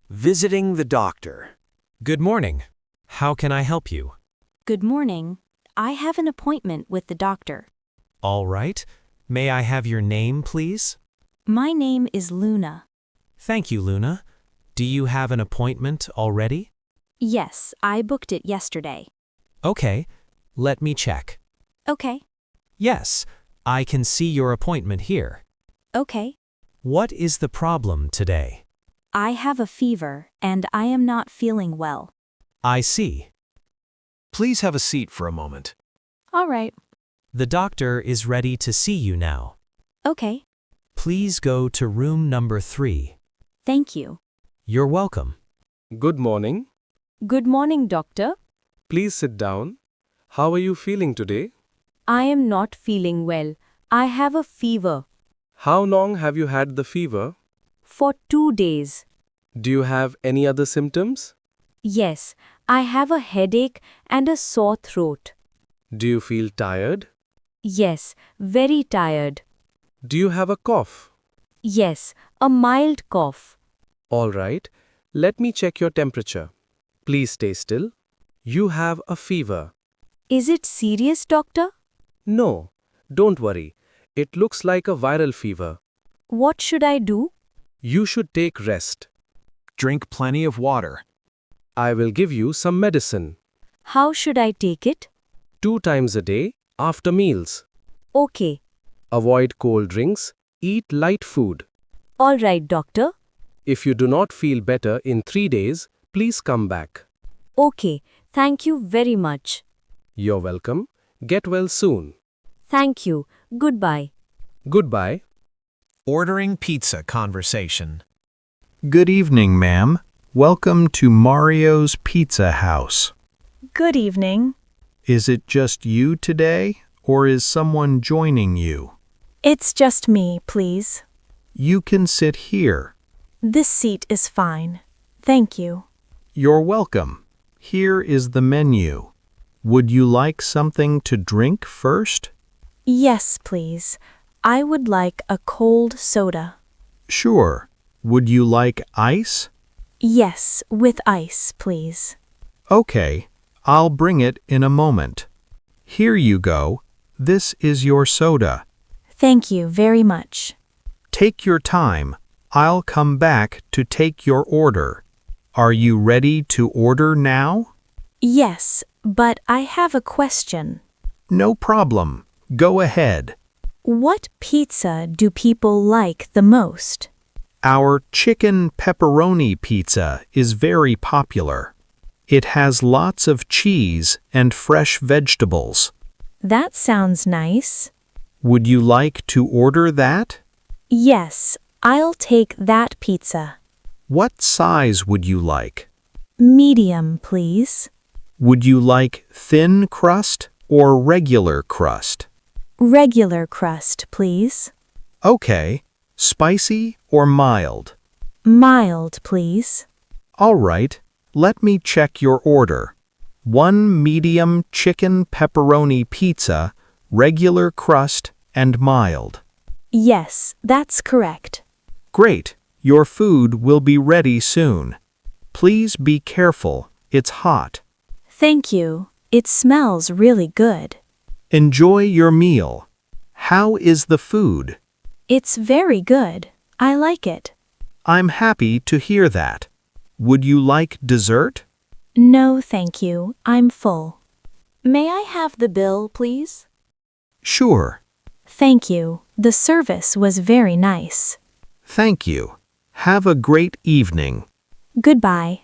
Visiting the doctor. Good morning. How can I help you? Good morning. I have an appointment with the doctor. All right. May I have your name, please? My name is Luna. Thank you, Luna. Do you have an appointment already? Yes, I booked it yesterday. Okay. Let me check. Okay. Yes, I can see your appointment here. Okay. What is the problem today? I have a fever and I am not feeling well. I see. Please have a seat for a moment. All right. The doctor is ready to see you now. Okay. Please go to room number 3. Thank you. You're welcome. Good morning. Good morning, doctor. Please sit down. How are you feeling today? I am not feeling well. I have a fever. How long have you had the fever? For 2 days. Do you have any other symptoms? Yes, I have a headache and a sore throat. Do you feel tired? Yes, very tired. Do you have a cough? Yes, a mild cough. All right. Let me check your temperature. Please stay still. You have a fever. Is it serious, doctor? No, don't worry. It looks like a viral fever. What should I do? You should take rest. Drink plenty of water. I will give you some medicine. How should I take it? 2 times a day after meals. Okay. Avoid cold drinks. Eat light food. All right, doctor. If you do not feel better in 3 days, please come back. Okay. Thank you very much. You're welcome. Get well soon. Thank you. Goodbye. Goodbye. Ordering pizza conversation. Good evening, ma'am. Welcome to Mario's Pizza House. Good evening. Is it just you today, or is someone joining you? It's just me, please. You can sit here. This seat is fine. Thank you. You're welcome. Here is the menu. Would you like something to drink first? Yes, please. I would like a cold soda. Sure. Would you like ice? Yes, with ice, please. Okay, I'll bring it in a moment. Here you go. This is your soda. Thank you very much. Take your time. I'll come back to take your order. Are you ready to order now? Yes, but I have a question. No problem. Go ahead. What pizza do people like the most? Our chicken pepperoni pizza is very popular. It has lots of cheese and fresh vegetables. That sounds nice. Would you like to order that? Yes, I'll take that pizza. What size would you like? Medium, please. Would you like thin crust or regular crust? Regular crust, please. Okay. Spicy or mild? Mild, please. All right. Let me check your order. 1 medium chicken pepperoni pizza, regular crust, and mild. Yes, that's correct. Great. Your food will be ready soon. Please be careful. It's hot. Thank you. It smells really good. Enjoy your meal. How is the food? It's very good. I like it. I'm happy to hear that. Would you like dessert? No, thank you. I'm full. May I have the bill, please? Sure. Thank you. The service was very nice. Thank you. Have a great evening. Goodbye.